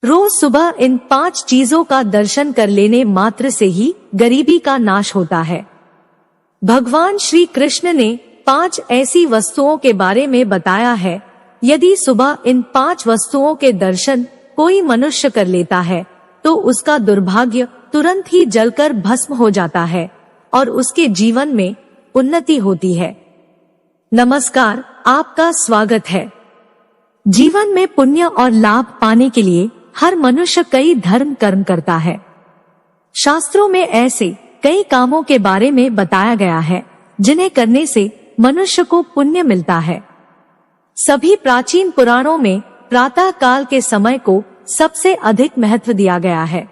रोज सुबह इन 5 चीजों का दर्शन कर लेने मात्र से ही गरीबी का नाश होता है। भगवान श्री कृष्ण ने 5 ऐसी वस्तुओं के बारे में बताया है, यदि सुबह इन 5 वस्तुओं के दर्शन कोई मनुष्य कर लेता है तो उसका दुर्भाग्य तुरंत ही जलकर भस्म हो जाता है और उसके जीवन में उन्नति होती है। नमस्कार, आपका स्वागत है। जीवन में पुण्य और लाभ पाने के लिए हर मनुष्य कई धर्म कर्म करता है। शास्त्रों में ऐसे कई कामों के बारे में बताया गया है जिन्हें करने से मनुष्य को पुण्य मिलता है। सभी प्राचीन पुराणों में प्रातः काल के समय को सबसे अधिक महत्व दिया गया है।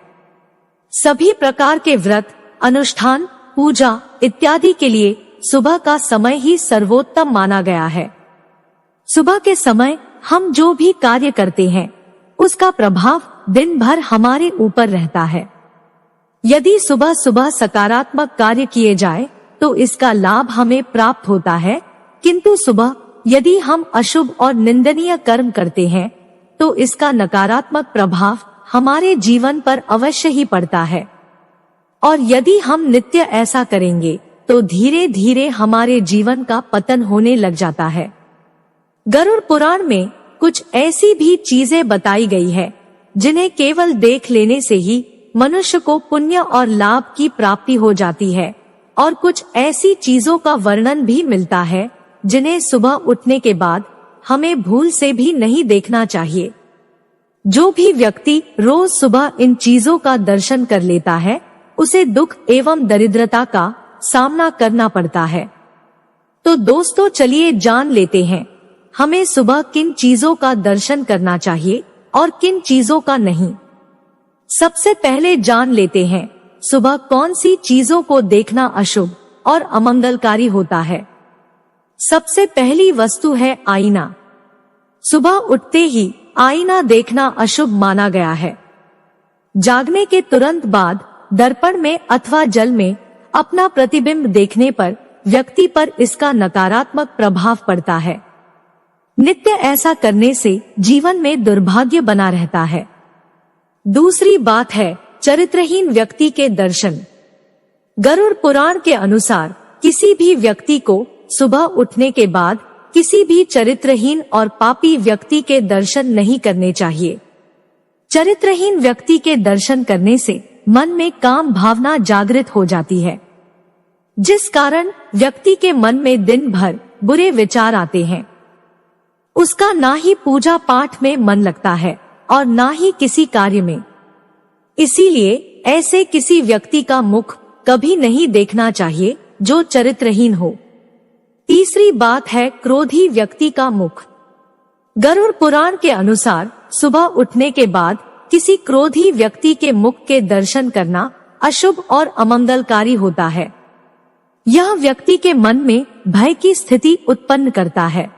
सभी प्रकार के व्रत, अनुष्ठान, पूजा इत्यादि के लिए सुबह का समय ही सर्वोत्तम माना गया है। सुबह के समय हम जो भी कार्य करते हैं उसका प्रभाव दिन भर हमारे ऊपर रहता है। यदि सुबह सुबह सकारात्मक कार्य किए जाए तो इसका लाभ हमें प्राप्त होता है, किंतु सुबह यदि हम अशुभ और निंदनीय कर्म करते हैं तो इसका नकारात्मक प्रभाव हमारे जीवन पर अवश्य ही पड़ता है। और यदि हम नित्य ऐसा करेंगे तो धीरे धीरे हमारे जीवन का पतन होने लग जाता है। गरुड़ पुराण में कुछ ऐसी भी चीजें बताई गई है जिन्हें केवल देख लेने से ही मनुष्य को पुण्य और लाभ की प्राप्ति हो जाती है, और कुछ ऐसी चीजों का वर्णन भी मिलता है जिन्हें सुबह उठने के बाद हमें भूल से भी नहीं देखना चाहिए। जो भी व्यक्ति रोज सुबह इन चीजों का दर्शन कर लेता है उसे दुख एवं दरिद्रता का सामना करना पड़ता है। तो दोस्तों, चलिए जान लेते हैं हमें सुबह किन चीजों का दर्शन करना चाहिए और किन चीजों का नहीं। सबसे पहले जान लेते हैं सुबह कौन सी चीजों को देखना अशुभ और अमंगलकारी होता है। सबसे पहली वस्तु है आईना। सुबह उठते ही आईना देखना अशुभ माना गया है। जागने के तुरंत बाद दर्पण में अथवा जल में अपना प्रतिबिंब देखने पर व्यक्ति पर इसका नकारात्मक प्रभाव पड़ता है। नित्य ऐसा करने से जीवन में दुर्भाग्य बना रहता है। दूसरी बात है चरित्रहीन व्यक्ति के दर्शन। गरुड़ पुराण के अनुसार किसी भी व्यक्ति को सुबह उठने के बाद किसी भी चरित्रहीन और पापी व्यक्ति के दर्शन नहीं करने चाहिए। चरित्रहीन व्यक्ति के दर्शन करने से मन में काम भावना जागृत हो जाती है, जिस कारण व्यक्ति के मन में दिन भर बुरे विचार आते हैं। उसका ना ही पूजा पाठ में मन लगता है और ना ही किसी कार्य में। इसीलिए ऐसे किसी व्यक्ति का मुख कभी नहीं देखना चाहिए जो चरित्रहीन हो। तीसरी बात है क्रोधी व्यक्ति का मुख। गरुड़ पुराण के अनुसार सुबह उठने के बाद किसी क्रोधी व्यक्ति के मुख के दर्शन करना अशुभ और अमंगलकारी होता है। यह व्यक्ति के मन में भय की स्थिति उत्पन्न करता है।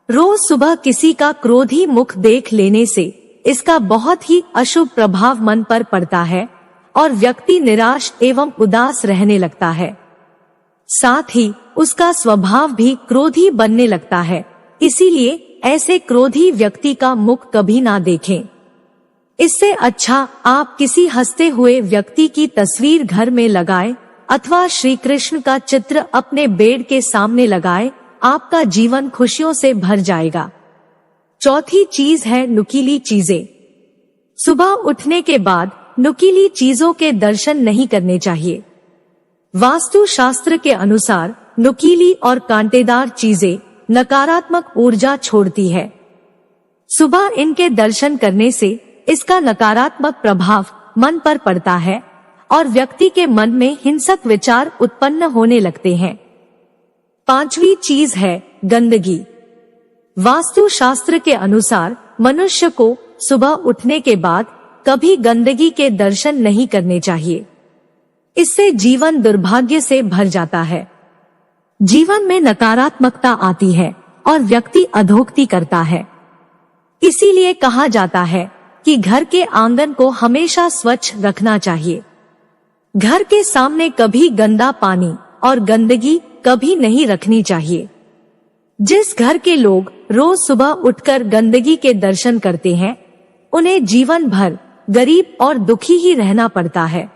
रोज सुबह किसी का क्रोधी मुख देख लेने से इसका बहुत ही अशुभ प्रभाव मन पर पड़ता है और व्यक्ति निराश एवं उदास रहने लगता है। साथ ही उसका स्वभाव भी क्रोधी बनने लगता है। इसीलिए ऐसे क्रोधी व्यक्ति का मुख कभी ना देखें। इससे अच्छा आप किसी हंसते हुए व्यक्ति की तस्वीर घर में लगाएं अथवा श्री कृष्ण का चित्र अपने बेड के सामने लगाएं। आपका जीवन खुशियों से भर जाएगा। चौथी चीज है नुकीली चीजें। सुबह उठने के बाद नुकीली चीजों के दर्शन नहीं करने चाहिए। वास्तु शास्त्र के अनुसार नुकीली और कांटेदार चीजें नकारात्मक ऊर्जा छोड़ती है। सुबह इनके दर्शन करने से इसका नकारात्मक प्रभाव मन पर पड़ता है और व्यक्ति के मन में हिंसक विचार उत्पन्न होने लगते हैं। पांचवी चीज है गंदगी। वास्तु शास्त्र के अनुसार मनुष्य को सुबह उठने के बाद कभी गंदगी के दर्शन नहीं करने चाहिए। इससे जीवन दुर्भाग्य से भर जाता है। जीवन में नकारात्मकता आती है और व्यक्ति अधोगति करता है। इसीलिए कहा जाता है कि घर के आंगन को हमेशा स्वच्छ रखना चाहिए। घर के सामने कभी गंदा पानी और गंदगी कभी नहीं रखनी चाहिए। जिस घर के लोग रोज सुबह उठकर गंदगी के दर्शन करते हैं उन्हें जीवन भर गरीब और दुखी ही रहना पड़ता है।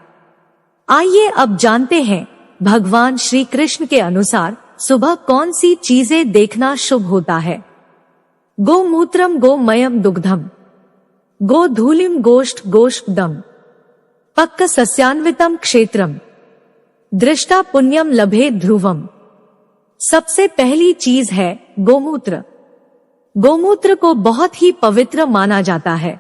आइए अब जानते हैं भगवान श्री कृष्ण के अनुसार सुबह कौन सी चीजें देखना शुभ होता है। गोमूत्रम गोमयम दुग्धम, गोधूलिम गोष्ठ गोष्ठदम, पक्क सस्यान्वितम क्षेत्रम, दृष्टा पुण्यम लभे ध्रुवम। सबसे पहली चीज है गोमूत्र। गोमूत्र को बहुत ही पवित्र माना जाता है।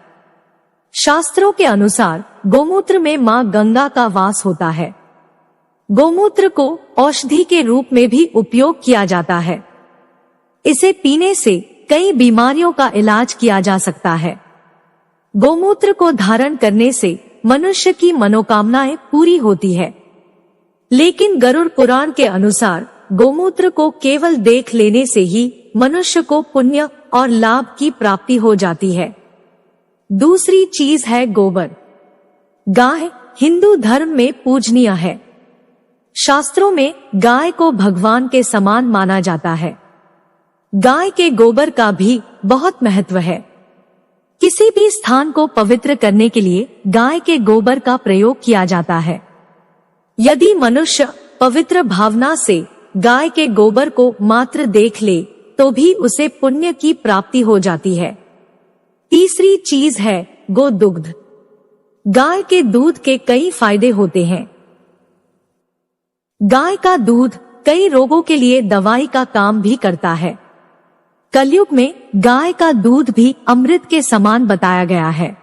शास्त्रों के अनुसार गोमूत्र में मां गंगा का वास होता है। गोमूत्र को औषधि के रूप में भी उपयोग किया जाता है। इसे पीने से कई बीमारियों का इलाज किया जा सकता है। गोमूत्र को धारण करने से मनुष्य की मनोकामनाएं पूरी होती है। लेकिन गरुड़ पुराण के अनुसार गोमूत्र को केवल देख लेने से ही मनुष्य को पुण्य और लाभ की प्राप्ति हो जाती है। दूसरी चीज है गोबर। गाय हिंदू धर्म में पूजनीय है। शास्त्रों में गाय को भगवान के समान माना जाता है। गाय के गोबर का भी बहुत महत्व है। किसी भी स्थान को पवित्र करने के लिए गाय के गोबर का प्रयोग किया जाता है। यदि मनुष्य पवित्र भावना से गाय के गोबर को मात्र देख ले तो भी उसे पुण्य की प्राप्ति हो जाती है। तीसरी चीज है गोदुग्ध। गाय के दूध के कई फायदे होते हैं। गाय का दूध कई रोगों के लिए दवाई का काम भी करता है। कलयुग में गाय का दूध भी अमृत के समान बताया गया है।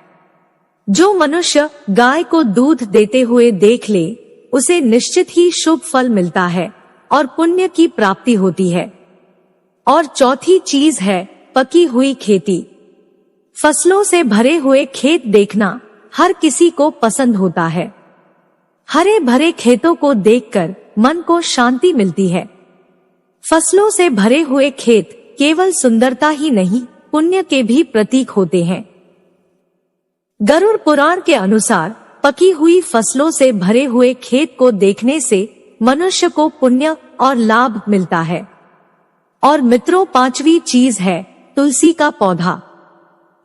जो मनुष्य गाय को दूध देते हुए देख ले उसे निश्चित ही शुभ फल मिलता है और पुण्य की प्राप्ति होती है। और चौथी चीज है पकी हुई खेती। फसलों से भरे हुए खेत देखना हर किसी को पसंद होता है। हरे भरे खेतों को देखकर मन को शांति मिलती है। फसलों से भरे हुए खेत केवल सुंदरता ही नहीं पुण्य के भी प्रतीक होते हैं। गरुड़ पुराण के अनुसार पकी हुई फसलों से भरे हुए खेत को देखने से मनुष्य को पुण्य और लाभ मिलता है। और मित्रों, पांचवी चीज है तुलसी का पौधा।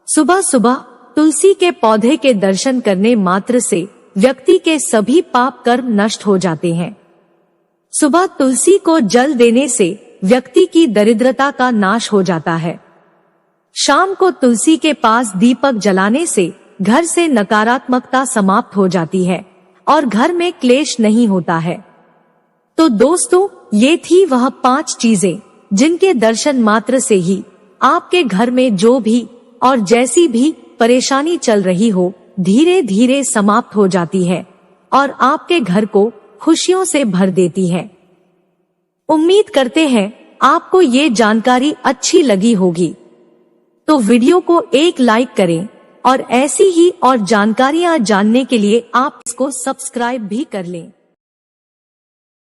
सुबह सुबह तुलसी के पौधे के दर्शन करने मात्र से व्यक्ति के सभी पाप कर्म नष्ट हो जाते हैं। सुबह तुलसी को जल देने से व्यक्ति की दरिद्रता का नाश हो जाता है। शाम को तुलसी के पास दीपक जलाने से घर से नकारात्मकता समाप्त हो जाती है और घर में क्लेश नहीं होता है। तो दोस्तों, ये थी वह 5 चीजें जिनके दर्शन मात्र से ही आपके घर में जो भी और जैसी भी परेशानी चल रही हो धीरे धीरे समाप्त हो जाती है और आपके घर को खुशियों से भर देती है। उम्मीद करते हैं आपको ये जानकारी अच्छी लगी होगी। तो वीडियो को एक लाइक करें और ऐसी ही और जानकारियां जानने के लिए आप इसको सब्सक्राइब भी कर लें।